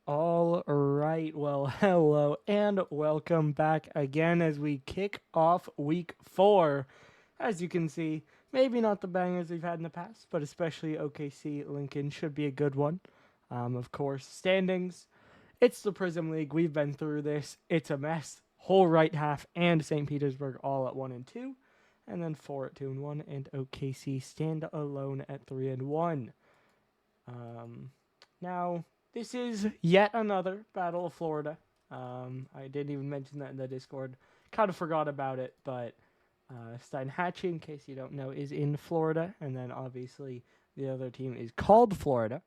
All right. Well, hello and welcome back again as we kick off week 4. As you can see, maybe not the bangers we've had in the past, but especially OKC Lincoln should be a good one. Of course, standings. It's the Prism League. We've been through this. It's a mess. Whole right half and St. Petersburg all at 1 and 2, and then 4 at 2 and 1, and OKC stand alone at 3 and 1. Now, this is yet another Battle of Florida. I didn't even mention that in the Discord. Kind of forgot about it, but Steinhatchee, in case you don't know, is in Florida, and then obviously the other team is called Florida.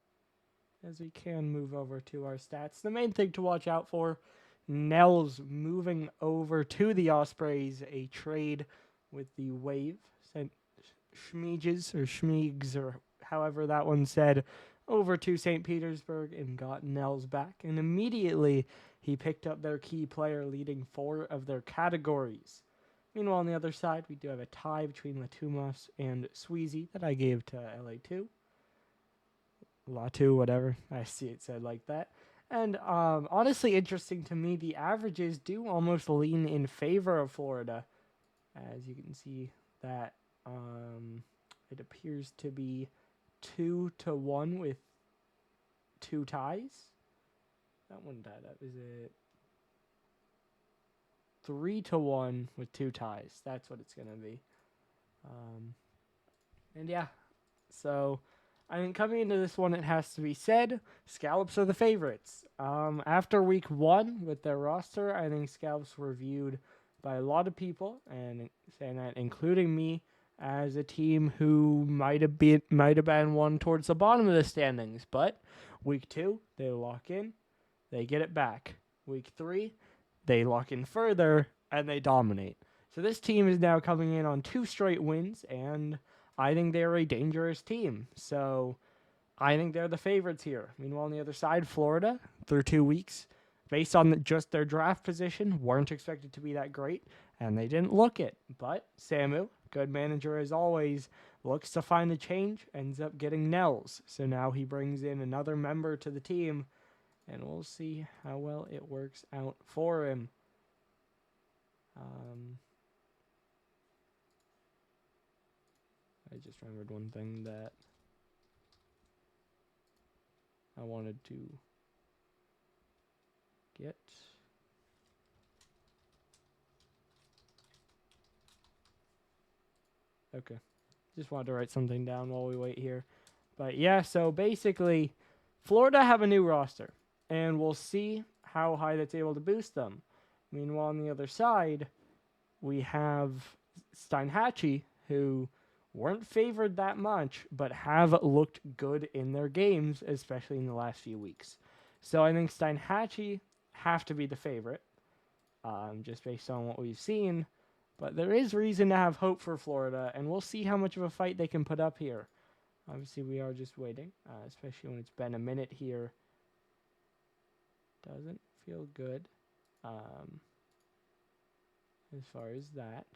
As we can move over to our stats, the main thing to watch out for: Nels moving over to the Ospreys, a trade with the Wave sent Schmeeges or Schmeegs or however that one said over to St. Petersburg and got Nels back. And immediately he picked up their key player, leading 4 of their categories. Meanwhile, on the other side, we do have a tie between Latumas and Sweezy that I gave to LA2. Latu, whatever. I see it said like that. And honestly, interesting to me, the averages do almost lean in favor of Florida. As you can see that it appears to be 2-1 with 2 ties. That one tied up. Is it 3-1 with 2 ties? That's what it's gonna be. And yeah, so I think coming into this one, it has to be said, Scallops are the favorites. After week 1 with their roster, I think Scallops were viewed by a lot of people, and saying that, including me, as a team who might have been one towards the bottom of the standings. But week 2, they lock in, they get it back. Week 3, they lock in further, and they dominate. So this team is now coming in on 2 straight wins, and I think they're a dangerous team. So I think they're the favorites here. Meanwhile, on the other side, Florida, through 2 weeks, based on just their draft position, weren't expected to be that great, and they didn't look it. But Samu, good manager as always, looks to find a change, ends up getting Nels. So now he brings in another member to the team, and we'll see how well it works out for him. I just remembered one thing that I wanted to get. Okay. Just wanted to write something down while we wait here. But yeah, so basically, Florida have a new roster, and we'll see how high that's able to boost them. Meanwhile, on the other side, we have Steinhatchee, who weren't favored that much, but have looked good in their games, especially in the last few weeks. So I think Steinhatchee have to be the favorite, just based on what we've seen. But there is reason to have hope for Florida, and we'll see how much of a fight they can put up here. Obviously, we are just waiting, especially when it's been a minute here. Doesn't feel good as far as that.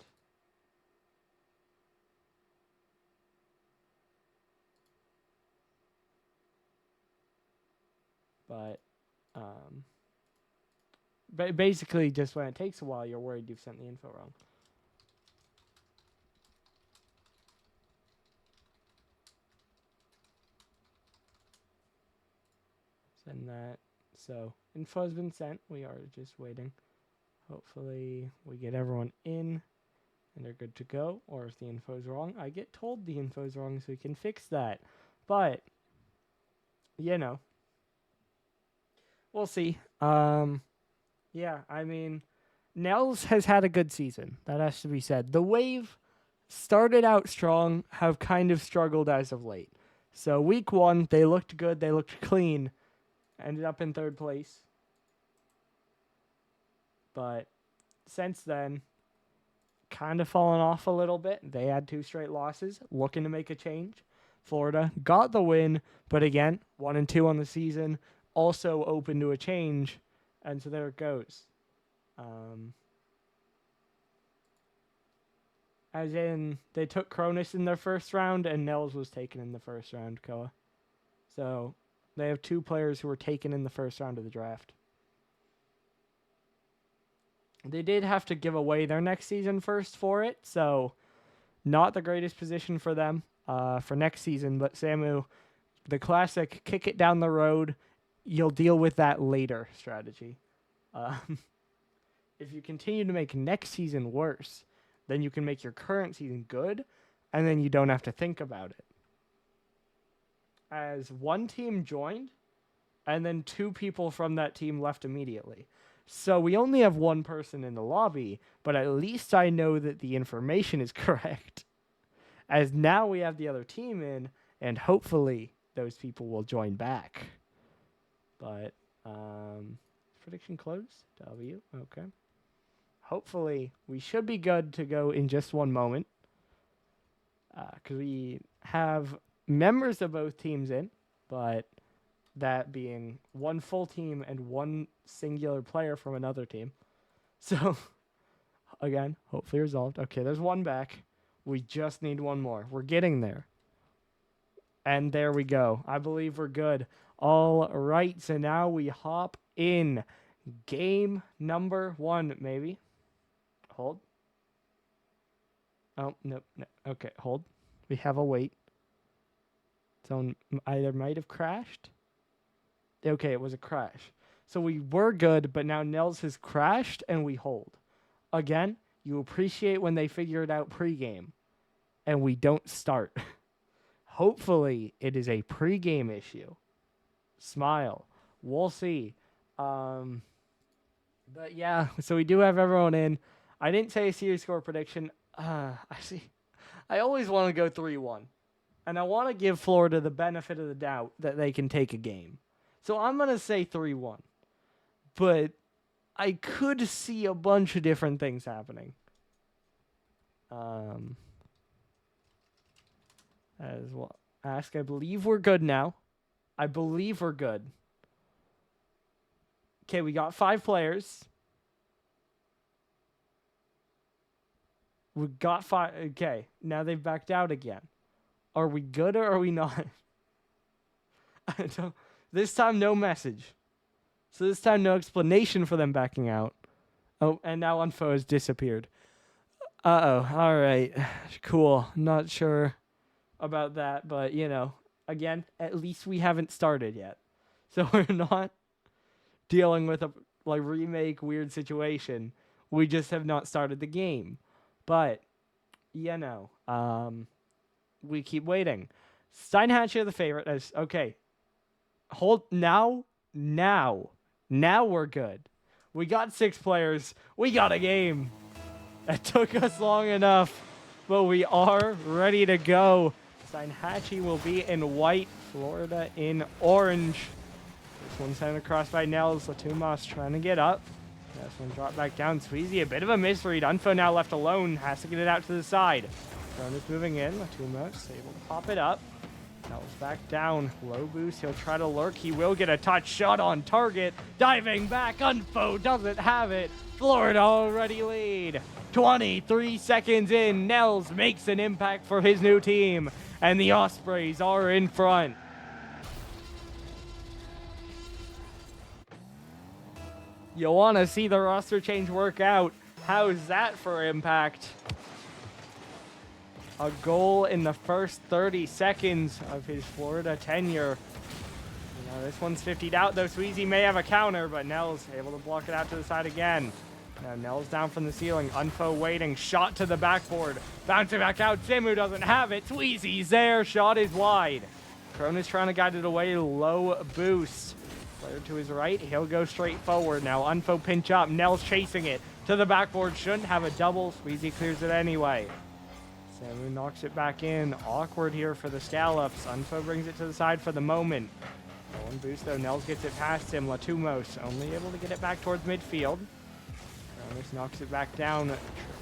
But basically, just when it takes a while, you're worried you've sent the info wrong. Send that. So info has been sent. We are just waiting. Hopefully we get everyone in and they're good to go. Or if the info's wrong, I get told the info's wrong so we can fix that. But you know, we'll see. Yeah, I mean, Nels has had a good season. That has to be said. The Wave started out strong, have kind of struggled as of late. So week 1, they looked good, they looked clean, ended up in 3rd place. But since then, kind of fallen off a little bit. They had 2 straight losses, looking to make a change. Florida got the win, but again, 1 and 2 on the season, also open to a change, and so there it goes. As in, they took Cronus in their first round, and Nels was taken in the first round, Koa. So They have 2 players who were taken in the first round of the draft. They did have to give away their next season first for it, so not the greatest position for them for next season. But Samu, the classic kick it down the road, you'll deal with that later strategy. If you continue to make next season worse, then you can make your current season good, and then you don't have to think about it. As one team joined, and then 2 people from that team left immediately. So we only have 1 person in the lobby, but at least I know that the information is correct. As now we have the other team in, and hopefully those people will join back. But, prediction closed? W, okay. Hopefully we should be good to go in just one moment. Because we have members of both teams in, but that being 1 full team and 1 singular player from another team. So, again, hopefully resolved. Okay, there's 1 back. We just need 1 more. We're getting there. And there we go. I believe we're good. All right, so now we hop in. Game number 1, maybe. Hold. Oh, no. Okay, hold. We have a wait. So either might have crashed. Okay, it was a crash. So we were good, but now Nels has crashed, and we hold. Again, you appreciate when they figure it out pregame, and we don't start. Hopefully, it is a pregame issue. Smile. We'll see. But yeah, so we do have everyone in. I didn't say a series score prediction. I see. I always want to go 3-1. And I want to give Florida the benefit of the doubt that they can take a game. So I'm going to say 3-1. But I could see a bunch of different things happening. As well. Ask, I believe we're good now. I believe we're good. Okay, we got 5 players. We got 5. Okay, now they've backed out again. Are we good or are we not? I don't. This time, no message. So this time, no explanation for them backing out. Oh, and now Unfo has disappeared. Uh-oh. All right. Cool. Not sure about that, but, you know, again, at least we haven't started yet. So we're not dealing with a remake weird situation. We just have not started the game. But, you know, we keep waiting. Steinhatchee are the favorite. Okay. Hold. Now we're good. We got 6 players. We got a game. It took us long enough, but we are ready to go. Steinhatchee will be in white, Florida in orange. This one sent across by Nels. Latumas trying to get up. This one dropped back down. Sweezy, a bit of a misread. Unfo now left alone. Has to get it out to the side. Cronus moving in. Latumas able to pop it up. Nels back down. Low boost. He'll try to lurk. He will get a touch shot on target. Diving back. Unfo doesn't have it. Florida already lead. 23 seconds in. Nels makes an impact for his new team. And the Ospreys are in front. You'll want to see the roster change work out. How's that for impact? A goal in the first 30 seconds of his Florida tenure. You know, this one's 50'd out, though Sweezy may have a counter, but Nels able to block it out to the side again. Now Nels down from the ceiling. Unfo waiting. Shot to the backboard. Bouncing back out. Simu doesn't have it. Sweezy's there. Shot is wide. Cronus trying to guide it away. Low boost. Player to his right. He'll go straight forward. Now Unfo pinch up. Nels chasing it to the backboard. Shouldn't have a double. Sweezy clears it anyway. Samu knocks it back in. Awkward here for the Scallops. Unfo brings it to the side for the moment. One boost though. Nels gets it past him. Latumos only able to get it back towards midfield. Cronus knocks it back down.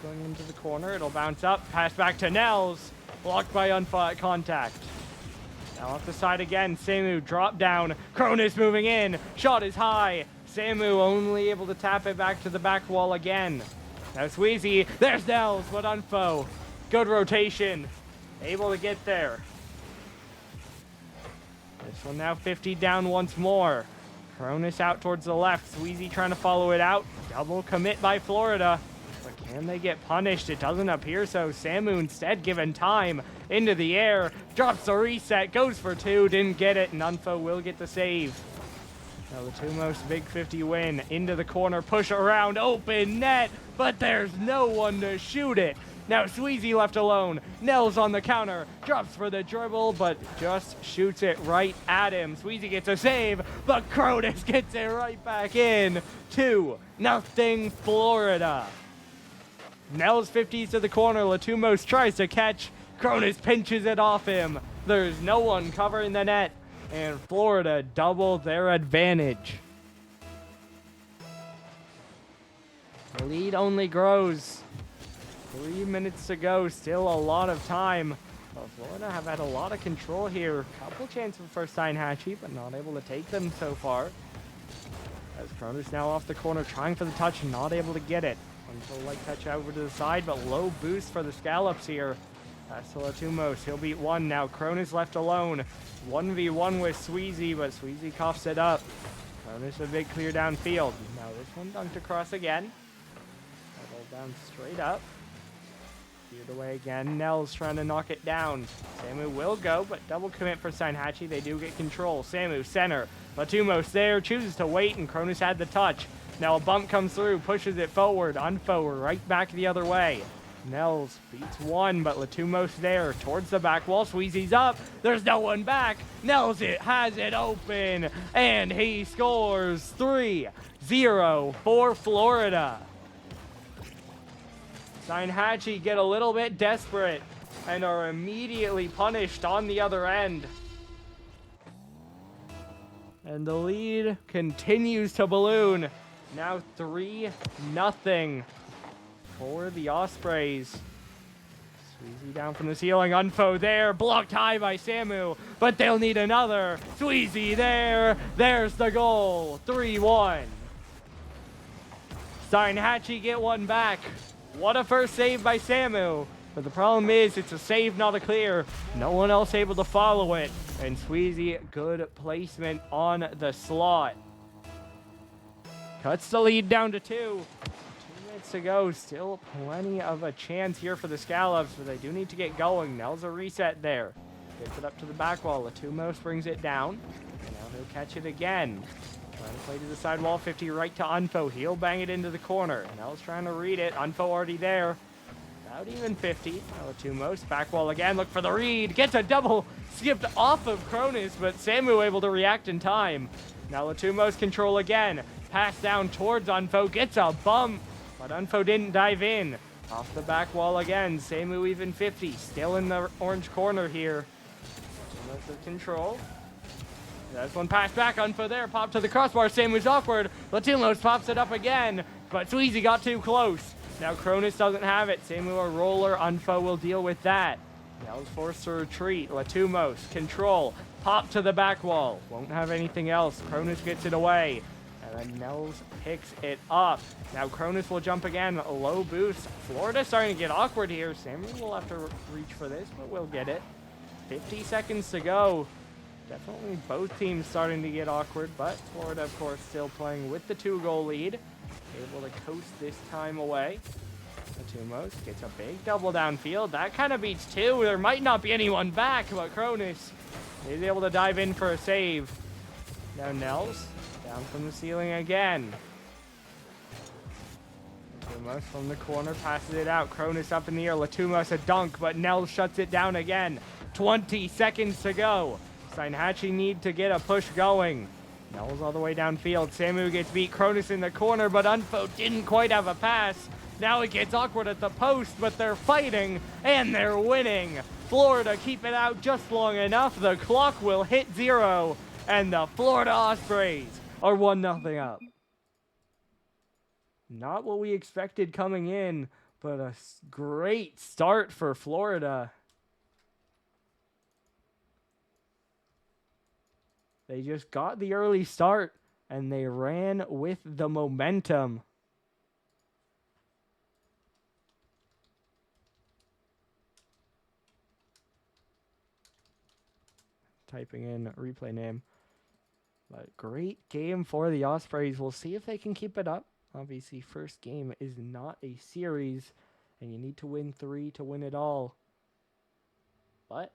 Trickling into the corner. It'll bounce up. Pass back to Nels. Blocked by Unfo at contact. Now off the side again. Samu drop down. Cronus moving in. Shot is high. Samu only able to tap it back to the back wall again. Now Sweezy. There's Nels, but Unfo. Good rotation. Able to get there. This one now 50 down once more. Cronus out towards the left. Sweezy trying to follow it out. Double commit by Florida. But can they get punished? It doesn't appear so. Samu instead given time into the air. Drops the reset. Goes for two. Didn't get it. Nunfo will get the save. Now the two most big 50 win. Into the corner. Push around. Open net. But there's no one to shoot it. Now Sweezy left alone. Nels on the counter. Drops for the dribble, but just shoots it right at him. Sweezy gets a save, but Cronus gets it right back in. 2-0 Florida. Nels 50s to the corner. Latumos tries to catch. Cronus pinches it off him. There's no one covering the net. And Florida doubled their advantage. The lead only grows. 3 minutes to go, still a lot of time. Well, Florida have had a lot of control here. Couple chances for Steinhatchee, but not able to take them so far. As Cronus now off the corner, trying for the touch, not able to get it. Until light touch over to the side, but low boost for the Scallops here. Pass to Latumos, he'll beat one now. Cronus left alone. 1v1 with Sweezy, but Sweezy coughs it up. Cronus a big clear downfield. Now this one dunked across again. Double down straight up. Cleared away again. Nels trying to knock it down. Samu will go, but double commit for Steinhatchee. They do get control. Samu, center. Latumos there, chooses to wait, and Cronus had the touch. Now a bump comes through, pushes it forward. Unforward, right back the other way. Nels beats one, but Latumos there towards the back wall. Sweezy's up. There's no one back. Nels has it open, and he scores 3-0 for Florida. Steinhatchee get a little bit desperate and are immediately punished on the other end. And the lead continues to balloon. Now 3-0 for the Ospreys. Sweezy down from the ceiling. Unfo there. Blocked high by Samu, but they'll need another. Sweezy there. There's the goal. 3-1. Steinhatchee get one back. What a first save by Samu. But the problem is, it's a save, not a clear. No one else able to follow it. And Sweezy, good placement on the slot. Cuts the lead down to 2. 2 minutes to go. Still plenty of a chance here for the Scallops, but they do need to get going. Nels a reset there. Gets it up to the back wall. Latumos brings it down. And now he'll catch it again. Trying to play to the sidewall, 50 right to Unfo. He'll bang it into the corner. Nels trying to read it. Unfo already there. About even 50. Latumos, back wall again. Look for the read. Gets a double. Skipped off of Cronus, but Samu able to react in time. Now Latumos control again. Pass down towards Unfo. Gets a bump, but Unfo didn't dive in. Off the back wall again. Samu even 50. Still in the orange corner here. Latumos with control. There's one pass back. Unfo there. Pop to the crossbar. Samu's awkward. Latumos pops it up again, but Sweezy got too close. Now Cronus doesn't have it. Samu a roller. Unfo will deal with that. Nels forced to retreat. Latumos control. Pop to the back wall. Won't have anything else. Cronus gets it away. And then Nels picks it up. Now Cronus will jump again. A low boost. Florida starting to get awkward here. Samu will have to reach for this, but we'll get it. 50 seconds to go. Definitely both teams starting to get awkward, but Florida, of course, still playing with the 2-goal lead. Able to coast this time away. Latumos gets a big double downfield. That kind of beats 2. There might not be anyone back, but Cronus is able to dive in for a save. Now Nels down from the ceiling again. Latumos from the corner passes it out. Cronus up in the air. Latumos a dunk, but Nels shuts it down again. 20 seconds to go. Steinhatchee need to get a push going. Nels all the way downfield. Samu gets beat. Cronus in the corner, but Unfo didn't quite have a pass. Now it gets awkward at the post, but they're fighting, and they're winning. Florida keep it out just long enough. The clock will hit 0, and the Florida Ospreys are 1-0 up. Not what we expected coming in, but a great start for Florida. They just got the early start, and they ran with the momentum. typing in replay name. But great game for the Ospreys. We'll see if they can keep it up. Obviously, first game is not a series, and you need to win 3 to win it all. But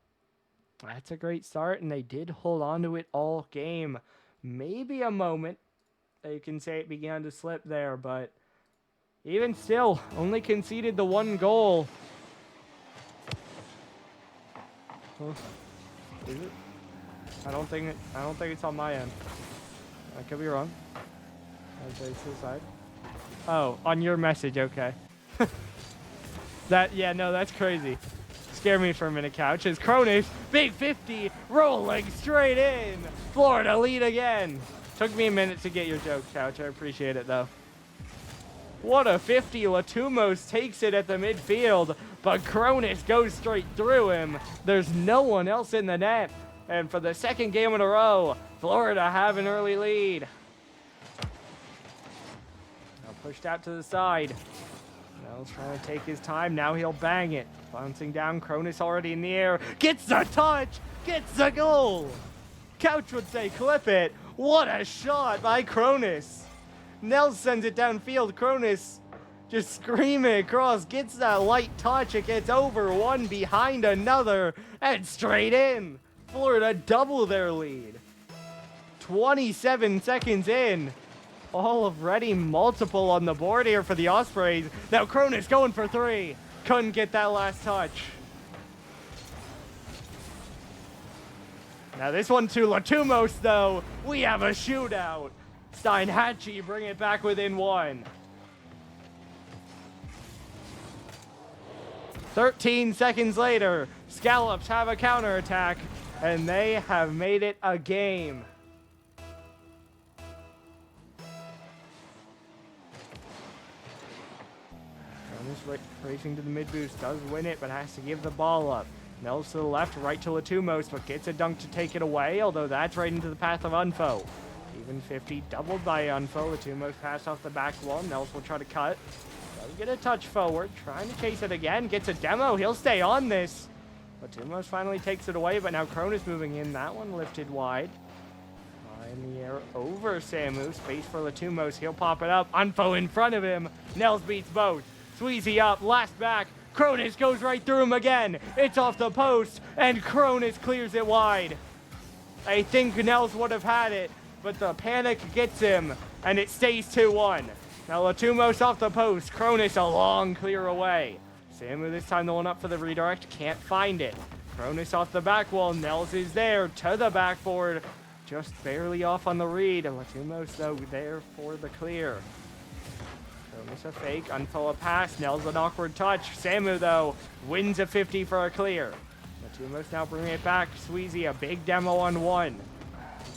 that's a great start, and they did hold on to it all game. Maybe a moment that you can say it began to slip there, but even still, only conceded the 1 goal. Is it? I don't think it's on my end. I could be wrong. I'd say to the side. Oh, on your message, okay. That's crazy. Scared me for a minute, Couch. As Cronus, big 50, rolling straight in. Florida lead again. Took me a minute to get your joke, Couch. I appreciate it, though. What a 50. Latumos takes it at the midfield, but Cronus goes straight through him. There's no one else in the net. And for the second game in a row, Florida have an early lead. Now pushed out to the side. Nell's trying to take his time. Now he'll bang it. Bouncing down, Cronus already in the air. Gets the touch! Gets the goal! Couch would say clip it. What a shot by Cronus! Nell sends it downfield. Cronus just screaming across. Gets that light touch. It gets over one behind another. And straight in. Florida double their lead. 27 seconds in. Already multiple on the board here for the Ospreys. Now Cronus going for 3. Couldn't get that last touch. Now this one to Latumos, though. We have a shootout. Steinhatchee bring it back within 1. 13 seconds later, Scallops have a counterattack, and they have made it a game. Cronus racing to the mid boost, does win it, but has to give the ball up. Nels to the left, right to Latumos, but gets a dunk to take it away, although that's right into the path of Unfo. Even 50, doubled by Unfo. Latumos pass off the back wall. Nels will try to cut. Doesn't get a touch forward. Trying to chase it again. Gets a demo. He'll stay on this. Latumos finally takes it away, but now Cronus moving in. That one lifted wide. In the air over Samu. Space for Latumos. He'll pop it up. Unfo in front of him. Nels beats both. Sweezy up. Last back. Cronus goes right through him again. It's off the post, and Cronus clears it wide. I think Nels would have had it, but the panic gets him, and it stays 2-1. Now Latumos off the post. Cronus a long clear away. Samu this time the one up for the redirect. Can't find it. Cronus off the back wall. Nels is there to the backboard. Just barely off on the read. Latumos, though, there for the clear. Cronus a fake. Unfo a pass. Nels an awkward touch. Samu, though, wins a 50 for a clear. Latumos now bringing it back. Sweezy, a big demo on 1.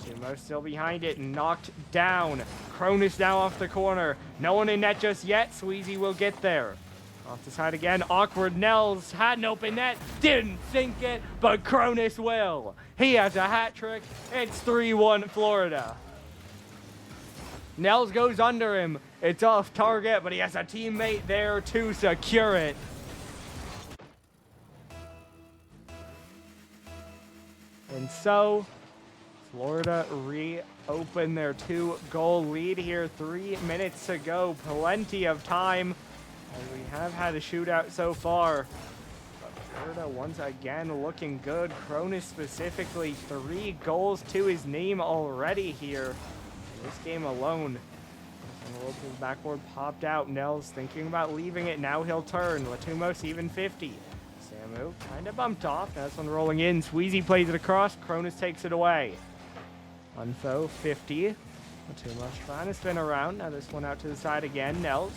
Latumos still behind it and knocked down. Cronus now off the corner. No one in net just yet. Sweezy will get there. Off the side again. Awkward. Nels had an open net. Didn't sink it, but Cronus will. He has a hat trick. It's 3-1 Florida. Nels goes under him. It's off target, but he has a teammate there to secure it. And so, Florida reopen their 2-goal lead here. 3 minutes to go. Plenty of time. And we have had a shootout so far. But Florida once again looking good. Cronus specifically 3 goals to his name already here. In this game alone. And the local backboard popped out. Nels thinking about leaving it. Now he'll turn. Latumos even 50. Samu kind of bumped off. That's one rolling in. Sweezy plays it across. Cronus takes it away. Unfo 50. Latumos trying to spin around. Now this one out to the side again. Nels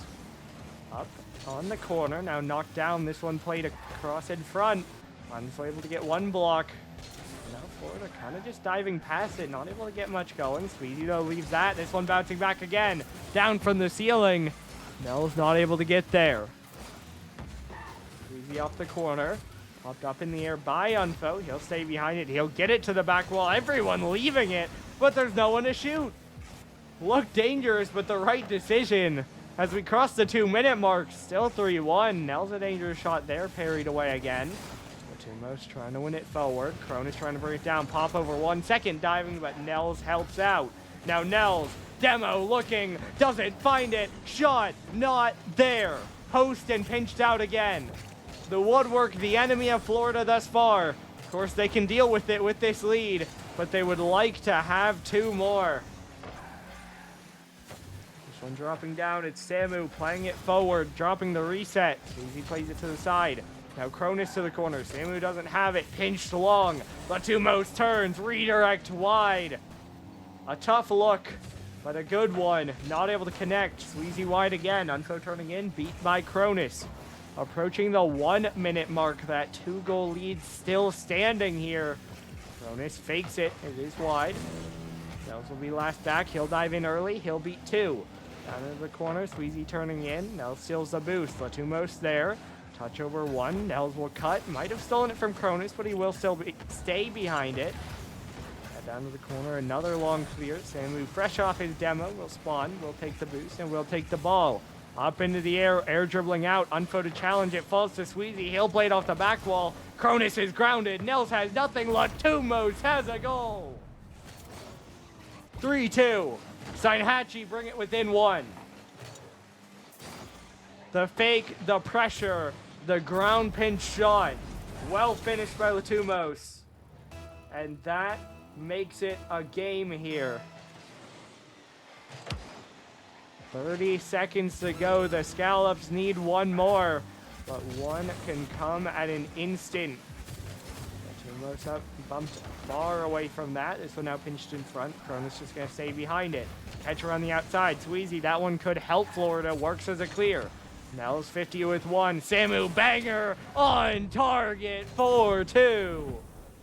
up on the corner. Now knocked down. This one played across in front. Unfo able to get 1 block. Now Florida kind of just diving past it. Not able to get much going. Sweezy though leaves that. This one bouncing back again. Down from the ceiling. Nels not able to get there. Sweezy off the corner. Popped up in the air by Unfo. He'll stay behind it. He'll get it to the back wall. Everyone leaving it, but there's no one to shoot. Looked dangerous, but the right decision. As we cross the 2-minute mark, still 3-1. Nels a dangerous shot there, parried away again. Latumos trying to win it forward. Cronus trying to bring it down. Pop over 1 second diving, but Nels helps out. Now Nels, Demo looking, doesn't find it. Shot not there. Post and pinched out again. The woodwork, the enemy of Florida thus far. Of course, they can deal with it with this lead, but they would like to have 2 more. This one dropping down. It's Samu playing it forward, dropping the reset. Easy plays it to the side. Now Cronus to the corner. Samu doesn't have it. Pinched long. Latumos turns. Redirect wide. A tough look, but a good one. Not able to connect. Sweezy wide again. Unfo turning in. Beat by Cronus. Approaching the 1 minute mark. That 2-goal lead still standing here. Cronus fakes it. It is wide. Nels will be last back. He'll dive in early. He'll beat 2. Down into the corner. Sweezy turning in. Nels steals the boost. Latumos there. Touch over 1. Nels will cut. Might have stolen it from Cronus, but he will still stay behind it. Down to the corner. Another long clear. Samu fresh off his demo. Will spawn. Will take the boost and will take the ball. Up into the air. Air dribbling out. Unfo to challenge. It falls to Sweezy. He'll play it off the back wall. Cronus is grounded. Nels has nothing. Latumos has a goal. 3-2. Steinhatchee bring it within 1. The fake, the pressure, the ground pinch shot. Well finished by Latumos. And that makes it a game here. 30 seconds to go. The Scallops need 1 more, but 1 can come at an instant. Latumos up, bumped far away from that. This one now pinched in front. Cronus just going to stay behind it. Catch around the outside. Sweezy, that one could help Florida. Works as a clear. Nels 50 with 1. Samu banger on target. 4-2.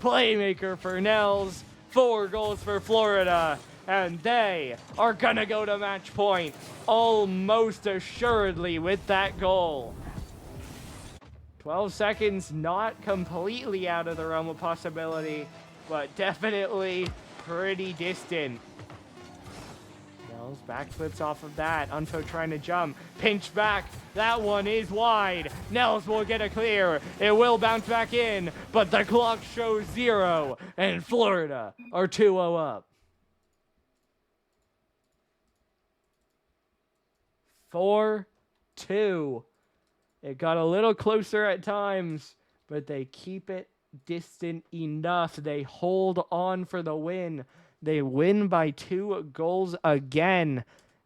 Playmaker for Nels. 4 goals for Florida. And they are gonna go to match point almost assuredly with that goal. 12 seconds, not completely out of the realm of possibility, but definitely pretty distant. Nels backflips off of that. Unfo trying to jump. Pinch back. That one is wide. Nels will get a clear. It will bounce back in, but the clock shows 0, and Florida are 2-0 up. 4-2. It got a little closer at times, but they keep it distant enough. They hold on for the win. They win by 2 goals again,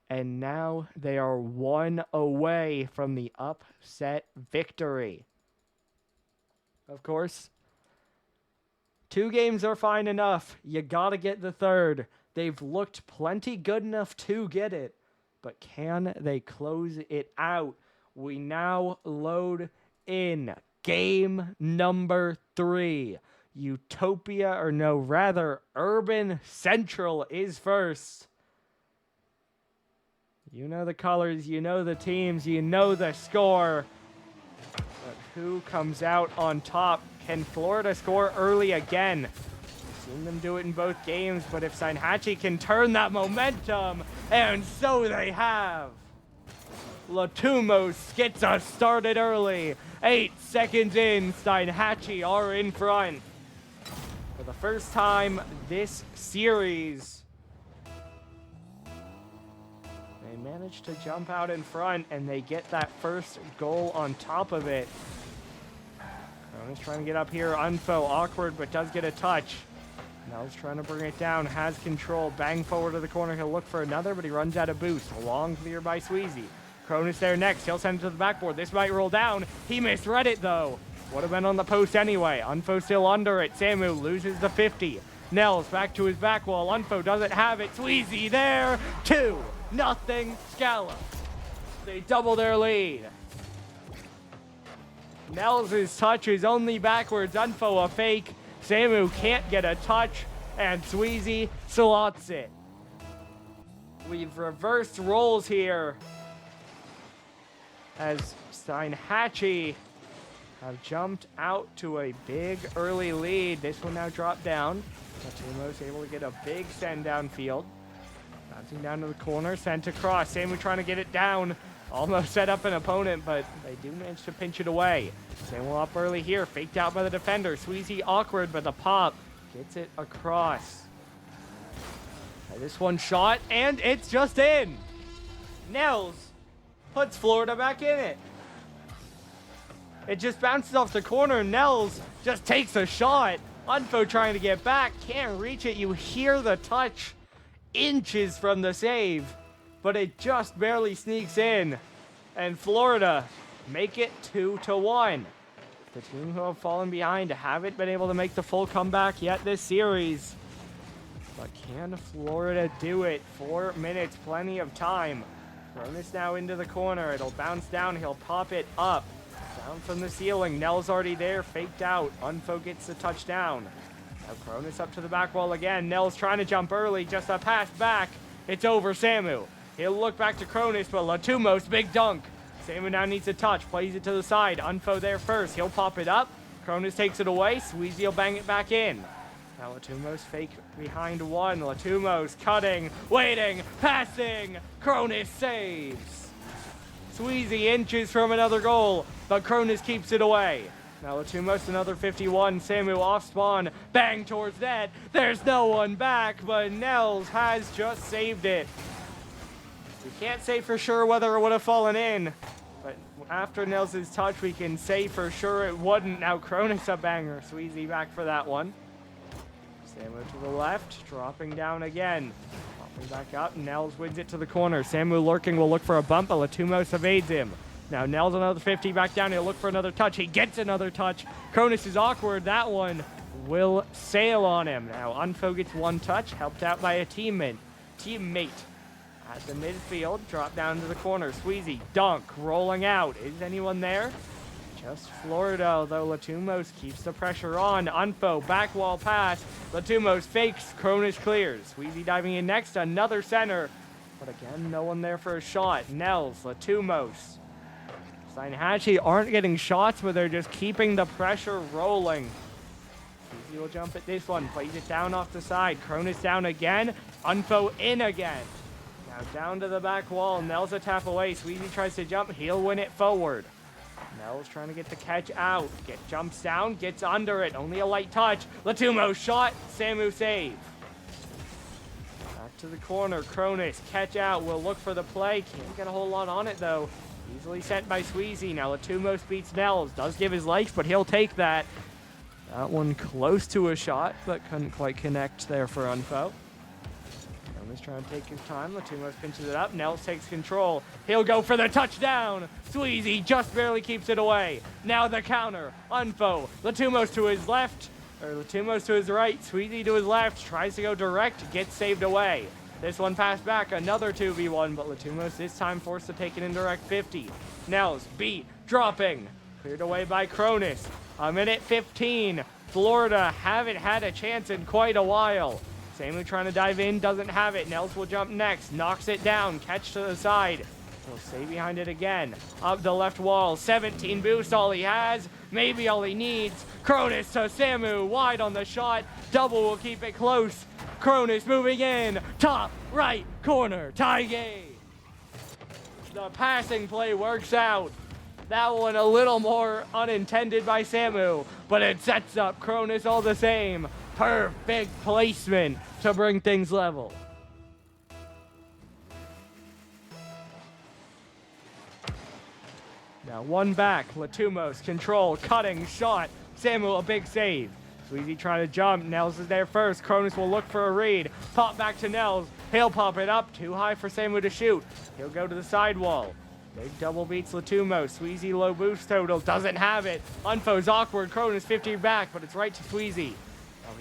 and now they are 1 away from the upset victory. Of course, 2 games are fine enough. You gotta get the 3rd. They've looked plenty good enough to get it, but can they close it out? We now load in game number 3. Utopia, or no, rather, Urban Central is first. You know the colors, you know the teams, you know the score. But who comes out on top? Can Florida score early again? We've seen them do it in both games, but if Steinhatchee can turn that momentum, and so they have. Latumos gets us started early. 8 seconds in, Steinhatchee are in front. For the first time this series, they managed to jump out in front, and they get that first goal on top of it. Cronus trying to get up here. Unfo, awkward, but does get a touch. Nels trying to bring it down, has control. Bang forward to the corner. He'll look for another, but he runs out of boost. A long clear by Sweezy. Cronus there next. He'll send it to the backboard. This might roll down. He misread it, though. Would have been on the post anyway. Unfo still under it. Samu loses the 50. Nels back to his back wall. Unfo doesn't have it. Sweezy there. 2-0 Scallops. They double their lead. Nels' touch is only backwards. Unfo a fake. Samu can't get a touch. And Sweezy slots it. We've reversed roles here, as Steinhatchee have jumped out to a big early lead. This will now drop down. Latumos able to get a big send downfield. That's Bouncing down to the corner, sent across. Samu trying to get it down. Almost set up an opponent, but they do manage to pinch it away. Samu up early here, faked out by the defender. Sweezy awkward, but the pop gets it across. This one shot, and it's just in. Nels puts Florida back in it. It just bounces off the corner. Nels just takes a shot. Unfo trying to get back, can't reach it. You hear the touch inches from the save, but it just barely sneaks in. And Florida make it 2-1. The team who have fallen behind haven't been able to make the full comeback yet this series. But can Florida do it? 4 minutes, plenty of time. Cronus now into the corner. It'll bounce down. He'll pop it up. Down from the ceiling. Nell's already there. Faked out. Unfo gets the touchdown. Now Cronus up to the back wall again. Nell's trying to jump early. Just a pass back. It's over Samu. He'll look back to Cronus, but Latumos, big dunk. Samu now needs a touch. Plays it to the side. Unfo there first. He'll pop it up. Cronus takes it away. Sweezy will bang it back in. Now Latumos fake behind one. Latumos cutting, waiting, passing. Cronus saves. Sweezy inches from another goal, but Cronus keeps it away. Now Latumos another 51. Samu off spawn, bang towards net. There's no one back, but Nels has just saved it. We can't say for sure whether it would have fallen in, but after Nels' touch, we can say for sure it wouldn't. Now Cronus a banger. Sweezy back for that one. Samu to the left, dropping down again. Popping back up, Nels wins it to the corner. Samu lurking, will look for a bump, but Latumos evades him. Now Nels another 50 back down, he'll look for another touch. He gets another touch. Cronus is awkward, that one will sail on him. Now Unfo gets one touch, helped out by a teammate. At the midfield, drop down to the corner. Sweezy, dunk, rolling out. Is anyone there? Just Florida, although Latumos keeps the pressure on. Unfo, back wall pass. Latumos fakes, Cronus clears. Sweezy diving in next, another center. But again, no one there for a shot. Nels, Latumos. Steinhatchee aren't getting shots, but they're just keeping the pressure rolling. Sweezy will jump at this one, plays it down off the side. Cronus down again, Unfo in again. Now down to the back wall, Nels a tap away. Sweezy tries to jump, he'll win it forward. Nels trying to get the catch out. Jumps down, gets under it. Only a light touch. Latumos shot. Samu save. Back to the corner. Cronus catch out. Will look for the play. Can't get a whole lot on it though. Easily sent by Sweezy. Now Latumos beats Nels. Does give his life, but he'll take that. That one close to a shot, but couldn't quite connect there for Unfo. Cronus trying to take his time. Latumos pinches it up. Nels takes control. He'll go for the touchdown. Sweezy just barely keeps it away. Now the counter. Unfo. Latumos to his left. Or Latumos to his right. Sweezy to his left. Tries to go direct. Gets saved away. This one passed back. Another 2v1. But Latumos this time forced to take an indirect 50. Nels beat. Dropping. Cleared away by Cronus. A minute 15. Florida haven't had a chance in quite a while. Samu trying to dive in, doesn't have it. Nels will jump next, knocks it down, catch to the side. He'll stay behind it again. Up the left wall, 17 boost, all he has, maybe all he needs. Cronus to Samu, wide on the shot. Double will keep it close. Cronus moving in, top right corner, tie game. The passing play works out. That one a little more unintended by Samu, but it sets up Cronus all the same. Perfect placement to bring things level. Now one back, Latumos, control, cutting, shot. Samu a big save. Sweezy trying to jump, Nels is there first. Cronus will look for a read. Pop back to Nels, he'll pop it up, too high for Samu to shoot. He'll go to the sidewall. Big double beats Latumos. Sweezy low boost total, doesn't have it. Unfo's awkward, Cronus 50 back, but it's right to Sweezy.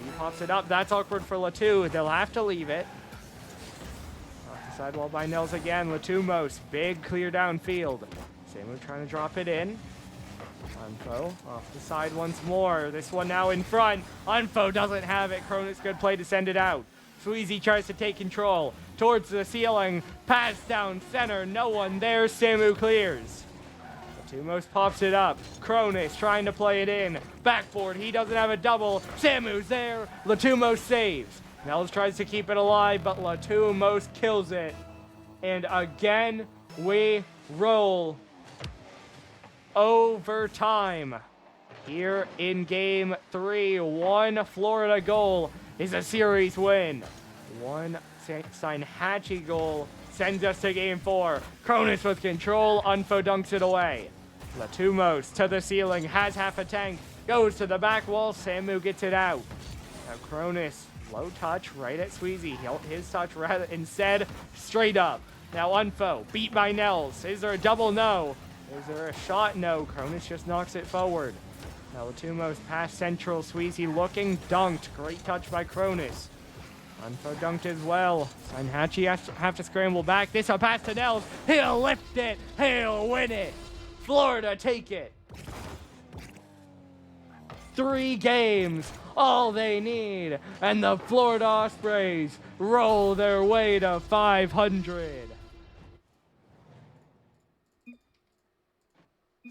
He pops it up. That's awkward for Latu. They'll have to leave it. Off the sidewall by Nels again. Latumos, big clear downfield. Samu trying to drop it in. Unfo off the side once more. This one now in front. Unfo doesn't have it. Cronus good play to send it out. Sweezy tries to take control. Towards the ceiling. Pass down center. No one there. Samu clears. Latumos pops it up. Cronus trying to play it in. Backboard. He doesn't have a double. Samu's there. Latumos saves. Nels tries to keep it alive, but Latumos kills it. And again, we roll overtime. Here in game 3, one Florida goal is a series win. One Steinhatchee goal sends us to game 4. Cronus with control, Unfo dunks it away. Latumos to the ceiling, has half a tank, goes to the back wall, Samu gets it out. Now Cronus, low touch right at Sweezy. His touch rather instead straight up. Now Unfo, beat by Nels. Is there a double? No. Is there a shot? No. Cronus just knocks it forward. Now Latumos past central, Sweezy looking, dunked. Great touch by Cronus. Unfo dunked as well. Steinhatchee have to scramble back. This a pass to Nels. He'll lift it. He'll win it. Florida take it. 3 games, all they need, and the Florida Ospreys roll their way to 500.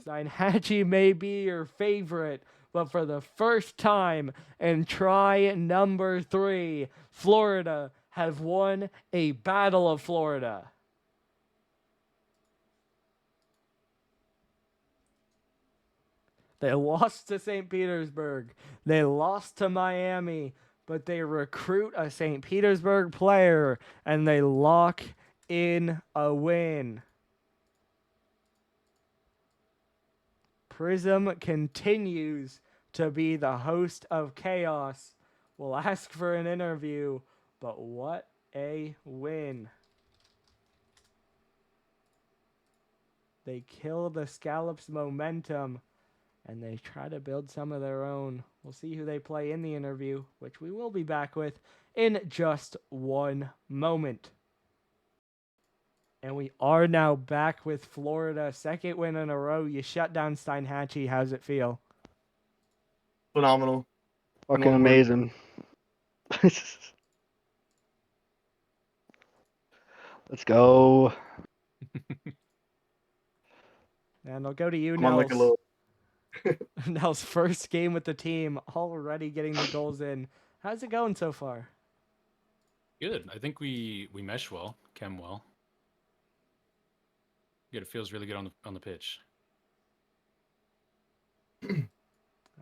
Steinhatchee may be your favorite, but for the first time in try number 3, Florida have won a Battle of Florida. They lost to St. Petersburg. They lost to Miami, but they recruit a St. Petersburg player and they lock in a win. Prism continues to be the host of chaos. We'll ask for an interview, but what a win. They kill the Scallops momentum and they try to build some of their own. We'll see who they play in the interview, which we will be back with in just one moment. And we are now back with Florida. 2nd win in a row. You shut down Steinhatchee. How's it feel? Phenomenal. Fucking amazing. Let's go. And I'll go to you, I'm on like a little... Nels' first game with the team, already getting the goals in. How's it going so far? Good. I think we mesh well, chem well. Good. It feels really good on the pitch.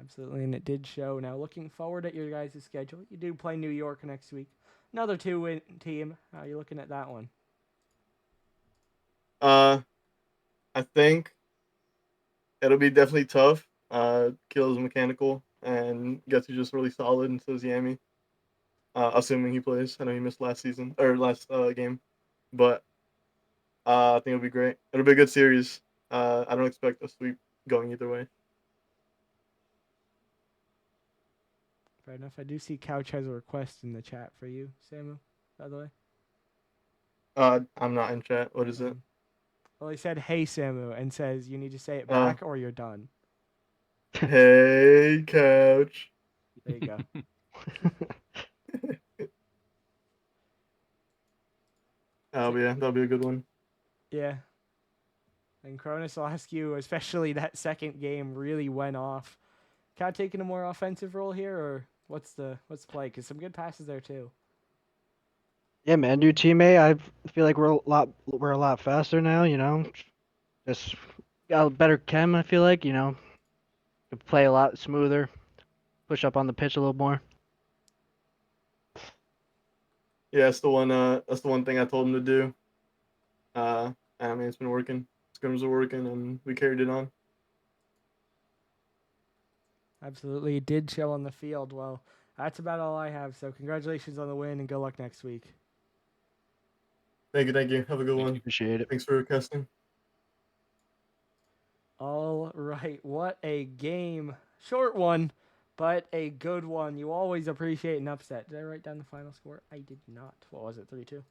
Absolutely, and it did show. Now, looking forward at your guys' schedule, you do play New York next week. Another 2-win team. How are you looking at that one? I think it'll be definitely tough. Kill's mechanical, and Guts is just really solid, and so is Yami. Assuming he plays. I know he missed last season, or last game. But I think it'll be great. It'll be a good series. I don't expect a sweep going either way. Fair enough. I do see Couch has a request in the chat for you, Samu, by the way. I'm not in chat. What is it? Well, he said, hey, Samu, and says you need to say it back or you're done. Hey, Couch. There you go. That'll be a good one. Yeah. And Cronus will ask you, especially that second game really went off. Kind of taking a more offensive role here, or what's the play? Because some good passes there too. Yeah, man, new teammate. I feel like we're a lot faster now. You know, just got a better chem. I feel like could play a lot smoother, push up on the pitch a little more. Yeah, that's the one thing I told him to do. I mean, it's been working. Scrims are working, and we carried it on. Absolutely, it did show on the field. Well, that's about all I have. So congratulations on the win, and good luck next week. Thank you. Have a good one. Appreciate it. Thanks for casting. All right, what a game. Short one, but a good one. You always appreciate an upset. Did I write down the final score? I did not. What was it, 3-2?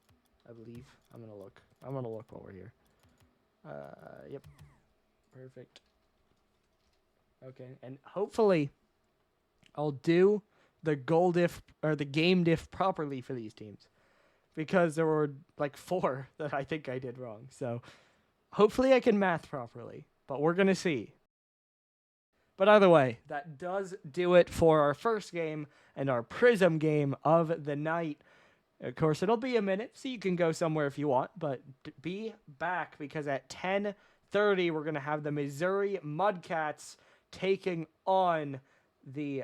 I believe. I'm going to look. I'm going to look while we're here. Yep. Perfect. Okay, and hopefully I'll do the goal diff or the game diff properly for these teams, because there were like 4 that I think I did wrong. So hopefully I can math properly, but we're going to see. But either way, that does do it for our first game and our Prism game of the night. Of course, it'll be a minute, so you can go somewhere if you want, but be back because at 10:30 we're going to have the Missouri Mudcats taking on the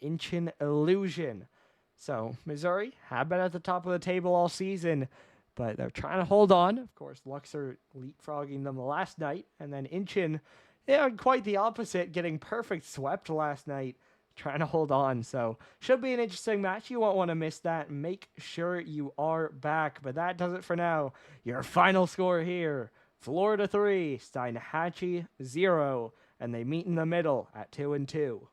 Inchin Illusion. So, Missouri have been at the top of the table all season, but they're trying to hold on. Of course, Luxor leapfrogging them last night, and then Inchin, quite the opposite, getting perfect swept last night, trying to hold on. So, should be an interesting match. You won't want to miss that. Make sure you are back. But that does it for now. Your final score here: Florida 3, Steinhatchee 0, and they meet in the middle at 2-2.